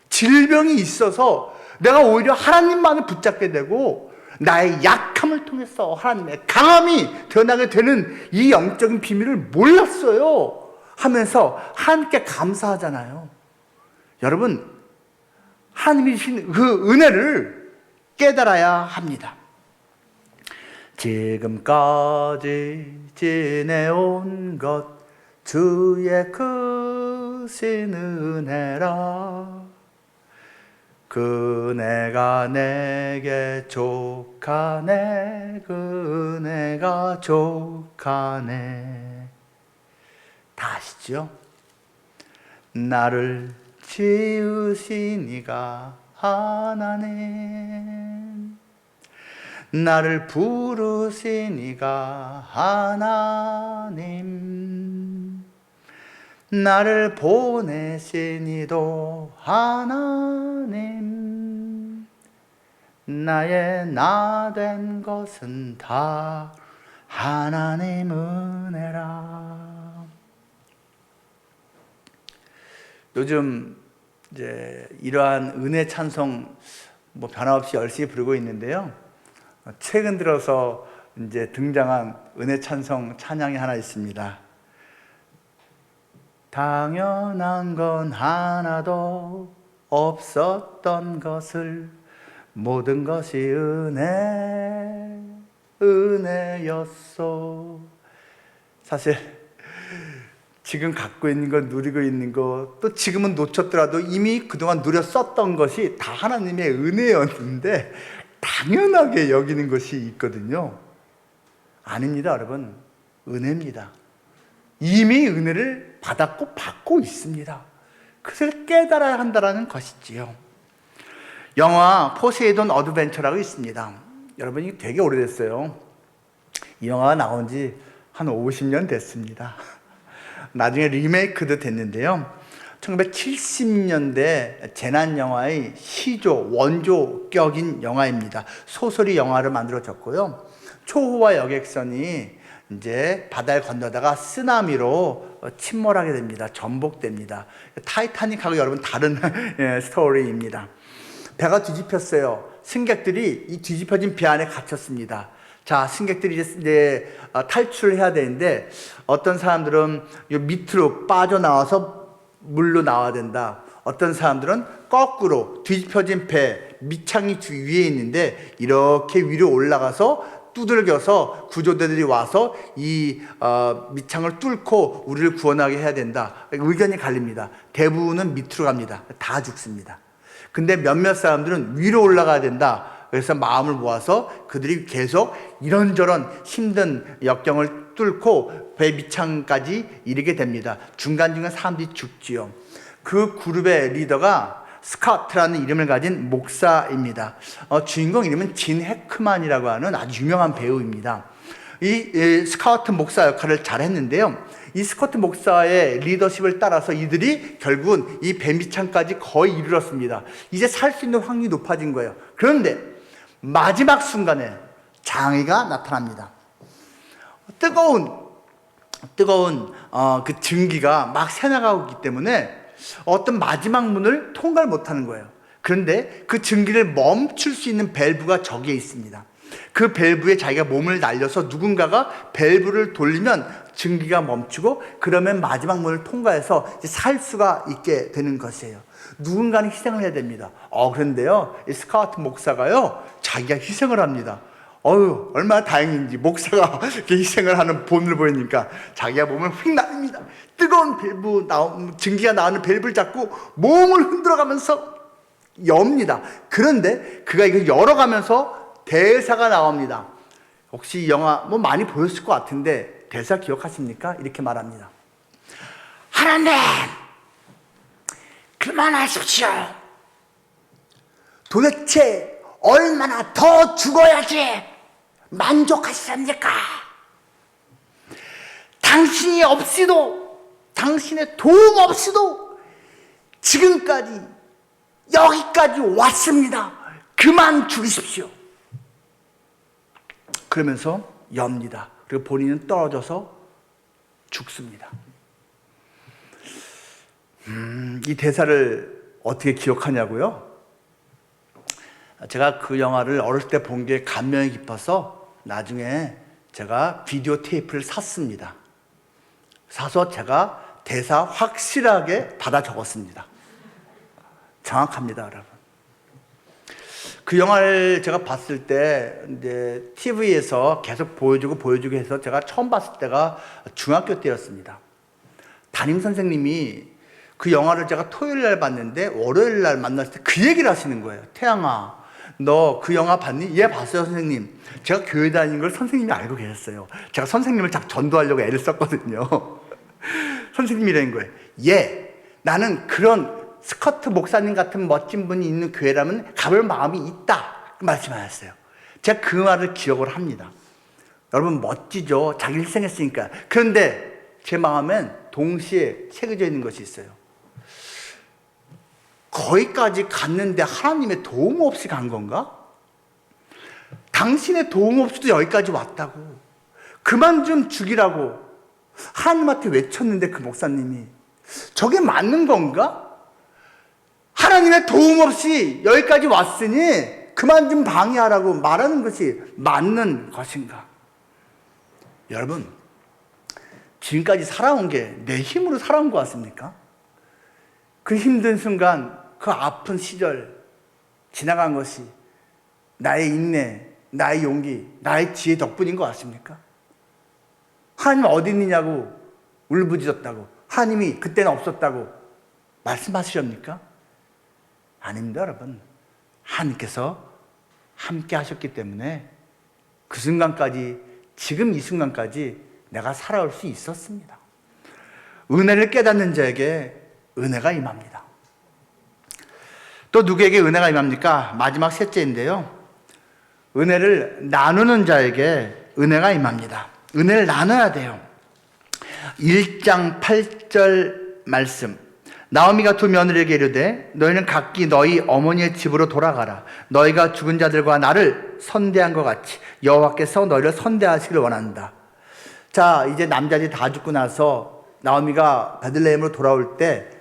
질병이 있어서 내가 오히려 하나님만을 붙잡게 되고 나의 약함을 통해서 하나님의 강함이 드러나게 되는 이 영적인 비밀을 몰랐어요 하면서 하나님께 감사하잖아요. 여러분, 하나님이 주신 그 은혜를 깨달아야 합니다. 지금까지 지내온 것 주의 크신 은혜라. 그 은혜가 내게 족하네. 그 은혜가 족하네. 다 아시죠? 나를 지으시니가 하나님, 나를 부르시니가 하나님, 나를 보내신 이도 하나님, 나의 나 된 것은 다 하나님 은혜라. 요즘 이제 이러한 은혜 찬송 변함없이 열심히 부르고 있는데요. 최근 들어서 이제 등장한 은혜 찬송 찬양이 하나 있습니다. 당연한 건 하나도 없었던 것을 모든 것이 은혜였소. 사실 지금 갖고 있는 것, 누리고 있는 것, 또 지금은 놓쳤더라도 이미 그동안 누렸었던 것이 다 하나님의 은혜였는데 당연하게 여기는 것이 있거든요. 아닙니다, 여러분. 은혜입니다. 이미 은혜를 받았고 받고 있습니다. 그것을 깨달아야 한다는 것이지요. 영화 포세이돈 어드벤처라고 있습니다. 여러분, 이게 되게 오래됐어요. 이 영화가 나온 지 한 50년 됐습니다. 나중에 리메이크도 됐는데요. 1970년대 재난영화의 시조, 원조격인 영화입니다. 소설이 영화를 만들어졌고요. 초호화 여객선이 이제 바다를 건너다가 쓰나미로 침몰하게 됩니다. 전복됩니다. 타이타닉하고 여러분 다른 스토리입니다. 배가 뒤집혔어요. 승객들이 이 뒤집혀진 배 안에 갇혔습니다. 자, 승객들이 이제 탈출을 해야 되는데 어떤 사람들은 밑으로 빠져나와서 물로 나와야 된다. 어떤 사람들은 거꾸로 뒤집혀진 배 밑창이 위에 있는데 이렇게 위로 올라가서 두들겨서 구조대들이 와서 이 밑창을 뚫고 우리를 구원하게 해야 된다. 의견이 갈립니다. 대부분은 밑으로 갑니다. 다 죽습니다. 근데 몇몇 사람들은 위로 올라가야 된다. 그래서 마음을 모아서 그들이 계속 이런저런 힘든 역경을 뚫고 배 밑창까지 이르게 됩니다. 중간중간 사람들이 죽지요. 그 그룹의 리더가 스카트라는 이름을 가진 목사입니다. 주인공 이름은 진 해크만이라고 하는 아주 유명한 배우입니다. 이 스카트 목사 역할을 잘 했는데요. 이 스카트 목사의 리더십을 따라서 이들이 결국은 이 배 밑창까지 거의 이르렀습니다. 이제 살 수 있는 확률이 높아진 거예요. 그런데 마지막 순간에 장애가 나타납니다. 뜨거운 그 증기가 막 새나가고 있기 때문에 어떤 마지막 문을 통과를 못하는 거예요. 그런데 그 증기를 멈출 수 있는 밸브가 저기에 있습니다. 그 밸브에 자기가 몸을 날려서 누군가가 밸브를 돌리면 증기가 멈추고 그러면 마지막 문을 통과해서 살 수가 있게 되는 것이에요. 누군가는 희생을 해야 됩니다. 그런데요, 이 스카우트 목사가요, 자기가 희생을 합니다. 얼마나 다행인지 목사가 이렇게 희생을 하는 본을 보이니까 자기가 몸을 휙 날립니다. 뜨거운 증기가 나오는 밸브를 잡고 몸을 흔들어가면서 엽니다. 그런데 그가 이걸 열어가면서 대사가 나옵니다. 혹시 이 영화 많이 보였을 것 같은데 대사 기억하십니까? 이렇게 말합니다. 하나님, 그만하십시오. 도대체 얼마나 더 죽어야지 만족하십니까? 당신이 없이도, 당신의 도움 없이도 지금까지 여기까지 왔습니다. 그만 죽이십시오. 그러면서 엽니다. 그리고 본인은 떨어져서 죽습니다. 이 대사를 어떻게 기억하냐고요? 제가 그 영화를 어렸을 때 본 게 감명이 깊어서 나중에 제가 비디오 테이프를 샀습니다. 사서 제가 대사 확실하게 받아 적었습니다. 정확합니다, 여러분. 그 영화를 제가 봤을 때 이제 TV에서 계속 보여주고 해서 제가 처음 봤을 때가 중학교 때였습니다. 담임 선생님이 그 영화를 제가 토요일 날 봤는데 월요일 날 만났을 때 그 얘기를 하시는 거예요. 태양아, 너 그 영화 봤니? 예, 봤어요, 선생님. 제가 교회 다니는 걸 선생님이 알고 계셨어요. 제가 선생님을 자꾸 전도하려고 애를 썼거든요. 선생님이 이런 거예요. 예, 나는 그런 스커트 목사님 같은 멋진 분이 있는 교회라면 가볼 마음이 있다 말씀하셨어요. 제가 그 말을 기억을 합니다. 여러분 멋지죠? 자기 희생했으니까. 그런데 제 마음엔 동시에 새겨져 있는 것이 있어요. 거기까지 갔는데 하나님의 도움 없이 간 건가? 당신의 도움 없이도 여기까지 왔다고, 그만 좀 죽이라고 하나님한테 외쳤는데 그 목사님이 저게 맞는 건가? 하나님의 도움 없이 여기까지 왔으니 그만 좀 방해하라고 말하는 것이 맞는 것인가? 여러분, 지금까지 살아온 게 내 힘으로 살아온 것 같습니까? 그 힘든 순간, 그 아픈 시절 지나간 것이 나의 인내, 나의 용기, 나의 지혜 덕분인 것 같습니까? 하나님 어디 있느냐고 울부짖었다고, 하나님이 그때는 없었다고 말씀하시렵니까? 아닙니다, 여러분. 하나님께서 함께 하셨기 때문에 그 순간까지, 지금 이 순간까지 내가 살아올 수 있었습니다. 은혜를 깨닫는 자에게 은혜가 임합니다. 또 누구에게 은혜가 임합니까? 마지막 셋째인데요, 은혜를 나누는 자에게 은혜가 임합니다. 은혜를 나눠야 돼요. 1장 8절 말씀, 나오미가 두 며느리에게 이르되 너희는 각기 너희 어머니의 집으로 돌아가라. 너희가 죽은 자들과 나를 선대한 것 같이 여호와께서 너희를 선대하시기를 원한다. 자, 이제 남자들이 다 죽고 나서 나오미가 베들레헴으로 돌아올 때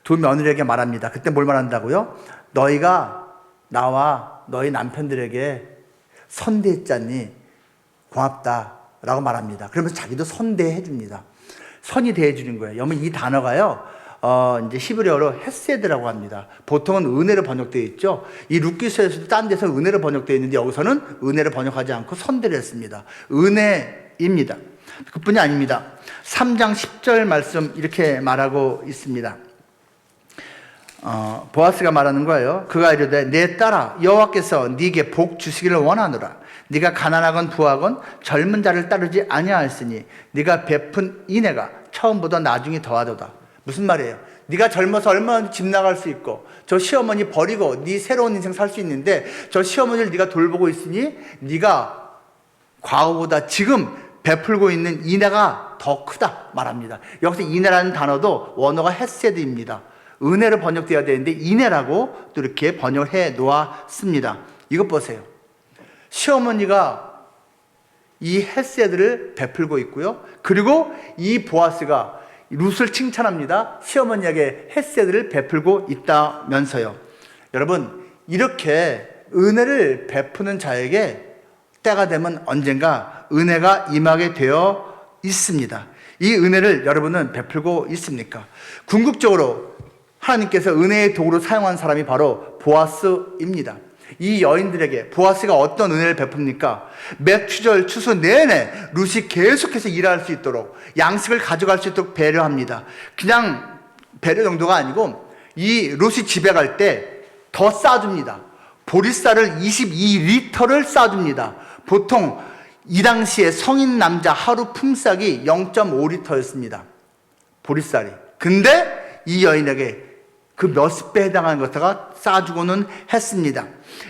두 며느리에게 말합니다. 그때 뭘 말한다고요? 너희가 나와 너희 남편들에게 선대했잖니 고맙다 라고 말합니다. 그러면서 자기도 선대해 줍니다. 선이 대해 주는 거예요. 여러분, 이 단어가요, 이제 히브리어로 헤세드라고 합니다. 보통은 은혜로 번역되어 있죠. 이 룻기서에서도 딴 데서 은혜로 번역되어 있는데 여기서는 은혜를 번역하지 않고 선대를 했습니다. 은혜입니다. 그뿐이 아닙니다. 3장 10절 말씀 이렇게 말하고 있습니다. 보아스가 말하는 거예요. 그가 이르되 내 딸아, 여호와께서 네게 복 주시기를 원하노라. 네가 가난하건 부하건 젊은 자를 따르지 아니하였으니 네가 베푼 인애가 처음보다 나중에 더하도다. 무슨 말이에요? 네가 젊어서 얼마나 집 나갈 수 있고 저 시어머니 버리고 네 새로운 인생 살 수 있는데 저 시어머니를 네가 돌보고 있으니 네가 과거보다 지금 베풀고 있는 인애가 더 크다 말합니다. 여기서 인애라는 단어도 원어가 헤세드입니다. 은혜로 번역되어야 되는데 인애라고 또 이렇게 번역해 놓았습니다. 이것 보세요. 시어머니가 이 헤세드를 베풀고 있고요. 그리고 이 보아스가 룻을 칭찬합니다. 시어머니에게 헤세드를 베풀고 있다면서요. 여러분, 이렇게 은혜를 베푸는 자에게 때가 되면 언젠가 은혜가 임하게 되어 있습니다. 이 은혜를 여러분은 베풀고 있습니까? 궁극적으로 하나님께서 은혜의 도구로 사용한 사람이 바로 보아스입니다. 이 여인들에게 보아스가 어떤 은혜를 베풉니까? 몇 추절 추수 내내 룻이 계속해서 일할 수 있도록, 양식을 가져갈 수 있도록 배려합니다. 그냥 배려 정도가 아니고 이 룻이 집에 갈 때 더 싸줍니다. 보리쌀을 22리터를 싸줍니다. 보통 이 당시에 성인 남자 하루 품삯이 0.5리터였습니다. 보리쌀이. 근데 이 여인에게 그 몇십 배에 해당하는 것들가 싸주고는 했습니다.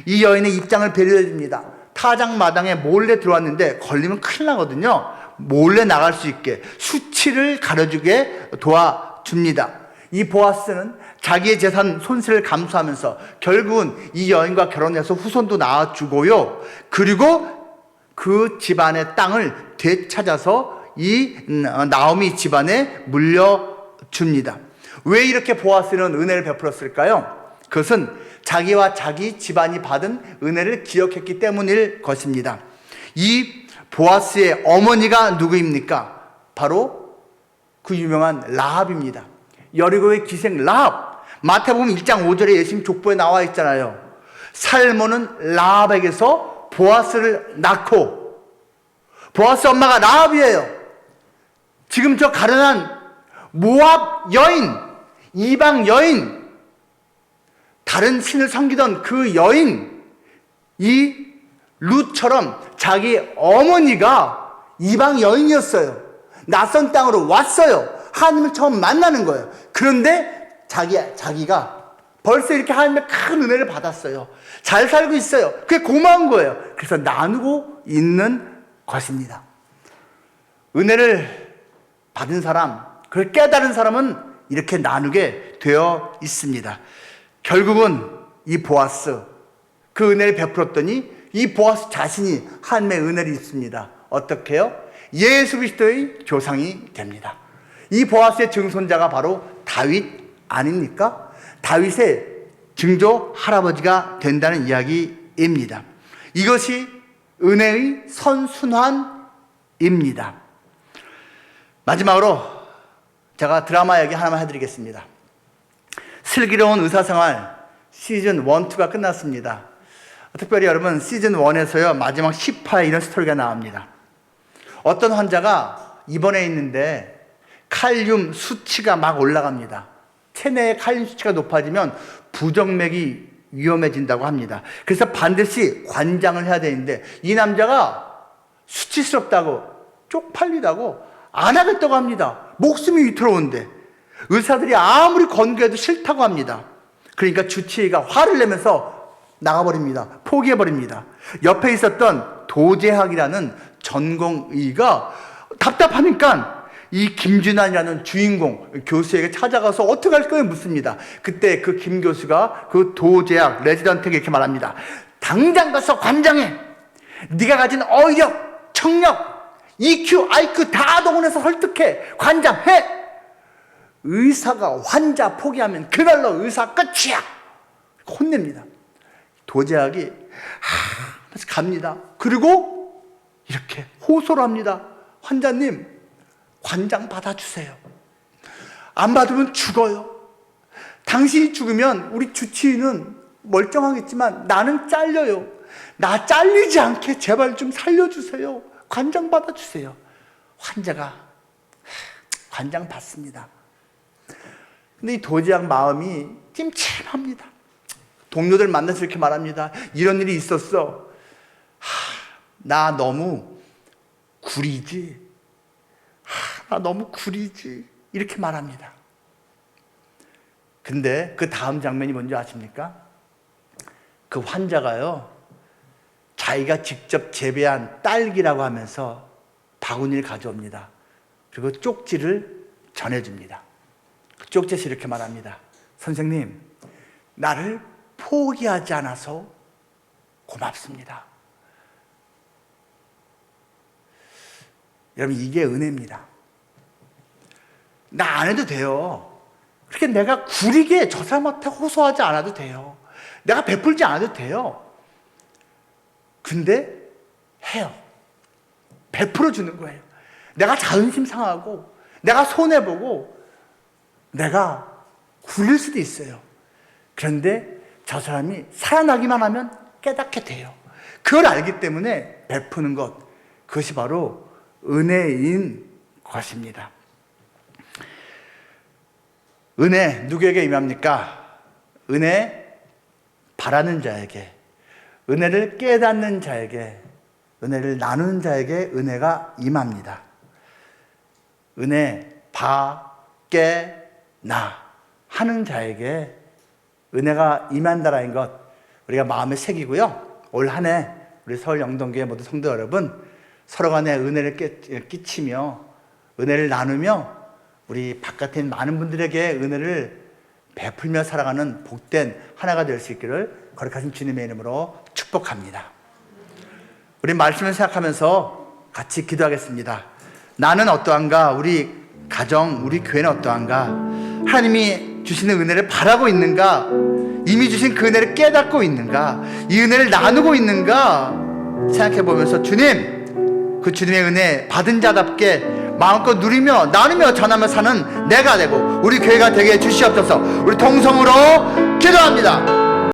이 여인의 입장을 배려해 줍니다. 타작마당에 몰래 들어왔는데 걸리면 큰일 나거든요. 몰래 나갈 수 있게 수치를 가려주게 도와줍니다. 이 보아스는 자기의 재산 손실을 감수하면서 결국은 이 여인과 결혼해서 후손도 낳아주고요. 그리고 그 집안의 땅을 되찾아서 이 나오미 집안에 물려줍니다. 왜 이렇게 보아스는 은혜를 베풀었을까요? 그것은 자기와 자기 집안이 받은 은혜를 기억했기 때문일 것입니다. 이 보아스의 어머니가 누구입니까? 바로 그 유명한 라합입니다. 여리고의 기생 라합. 마태복음 1장 5절에 예수님 족보에 나와 있잖아요. 살모는 라합에게서 보아스를 낳고, 보아스 엄마가 라합이에요. 지금 저 가련한 모압 여인, 이방 여인, 다른 신을 섬기던 그 여인, 이 룻처럼 자기 어머니가 이방 여인이었어요. 낯선 땅으로 왔어요. 하나님을 처음 만나는 거예요. 그런데 자기가 벌써 이렇게 하나님의 큰 은혜를 받았어요. 잘 살고 있어요. 그게 고마운 거예요. 그래서 나누고 있는 것입니다. 은혜를 받은 사람, 그걸 깨달은 사람은 이렇게 나누게 되어 있습니다. 결국은 이 보아스, 그 은혜를 베풀었더니 이 보아스 자신이 하나님의 은혜를 입습니다. 어떻게 해요? 예수 그리스도의 조상이 됩니다. 이 보아스의 증손자가 바로 다윗 아닙니까? 다윗의 증조 할아버지가 된다는 이야기입니다. 이것이 은혜의 선순환입니다. 마지막으로 제가 드라마 얘기 하나만 해드리겠습니다. 슬기로운 의사생활 시즌 1, 2가 끝났습니다. 특별히 여러분 시즌 1에서요 마지막 10화에 이런 스토리가 나옵니다. 어떤 환자가 입원해 있는데 칼륨 수치가 막 올라갑니다. 체내의 칼륨 수치가 높아지면 부정맥이 위험해진다고 합니다. 그래서 반드시 관장을 해야 되는데 이 남자가 수치스럽다고 쪽팔리다고 안 하겠다고 합니다. 목숨이 위태로운데 의사들이 아무리 권고해도 싫다고 합니다. 그러니까 주치의가 화를 내면서 나가버립니다. 포기해버립니다. 옆에 있었던 도제학이라는 전공의가 답답하니까 이 김준환이라는 주인공 교수에게 찾아가서 어떻게 할 거예요? 묻습니다. 그때 그 김 교수가 그 도제학 레지던트에게 이렇게 말합니다. 당장 가서 관장해. 네가 가진 어휘력, 청력, EQ, IQ 다 동원해서 설득해. 관장해. 의사가 환자 포기하면 그날로 의사 끝이야. 혼냅니다. 도제학이 하면서 갑니다. 그리고 이렇게 호소를 합니다. 환자님, 관장 받아주세요. 안 받으면 죽어요. 당신이 죽으면 우리 주치의는 멀쩡하겠지만 나는 잘려요. 나 잘리지 않게 제발 좀 살려주세요. 관장 받아주세요. 환자가 관장 받습니다. 근데 이 도제학 마음이 찜찜합니다. 동료들 만나서 이렇게 말합니다. 이런 일이 있었어. 나 너무 구리지. 나 너무 구리지. 이렇게 말합니다. 근데 그 다음 장면이 뭔지 아십니까? 그 환자가요, 자기가 직접 재배한 딸기라고 하면서 바구니를 가져옵니다. 그리고 쪽지를 전해줍니다. 그 쪽지에서 이렇게 말합니다. 선생님, 나를 포기하지 않아서 고맙습니다. 여러분, 이게 은혜입니다. 나 안 해도 돼요. 그렇게 내가 구리게 저 사람한테 호소하지 않아도 돼요. 내가 베풀지 않아도 돼요. 근데 해요. 베풀어 주는 거예요. 내가 자존심 상하고 내가 손해보고 내가 굴릴 수도 있어요. 그런데 저 사람이 살아나기만 하면 깨닫게 돼요. 그걸 알기 때문에 베푸는 것, 그것이 바로 은혜인 것입니다. 은혜 누구에게 임합니까? 은혜 바라는 자에게, 은혜를 깨닫는 자에게, 은혜를 나누는 자에게 은혜가 임합니다. 은혜 바, 깨, 나 하는 자에게 은혜가 임한다라는 것 우리가 마음에 새기고요. 올 한 해 우리 서울 영동교회 모두 성도 여러분, 서로 간에 은혜를 끼치며 은혜를 나누며 우리 바깥에 있는 많은 분들에게 은혜를 베풀며 살아가는 복된 하나가 될 수 있기를 거룩하신 주님의 이름으로 축복합니다. 우리 말씀을 생각하면서 같이 기도하겠습니다. 나는 어떠한가? 우리 가정, 우리 교회는 어떠한가? 하나님이 주시는 은혜를 바라고 있는가? 이미 주신 그 은혜를 깨닫고 있는가? 이 은혜를 나누고 있는가? 생각해 보면서 주님, 그 주님의 은혜 받은 자답게 마음껏 누리며 나누며 전하며 사는 내가 되고 우리 교회가 되게 해주시옵소서. 우리 통성으로 기도합니다.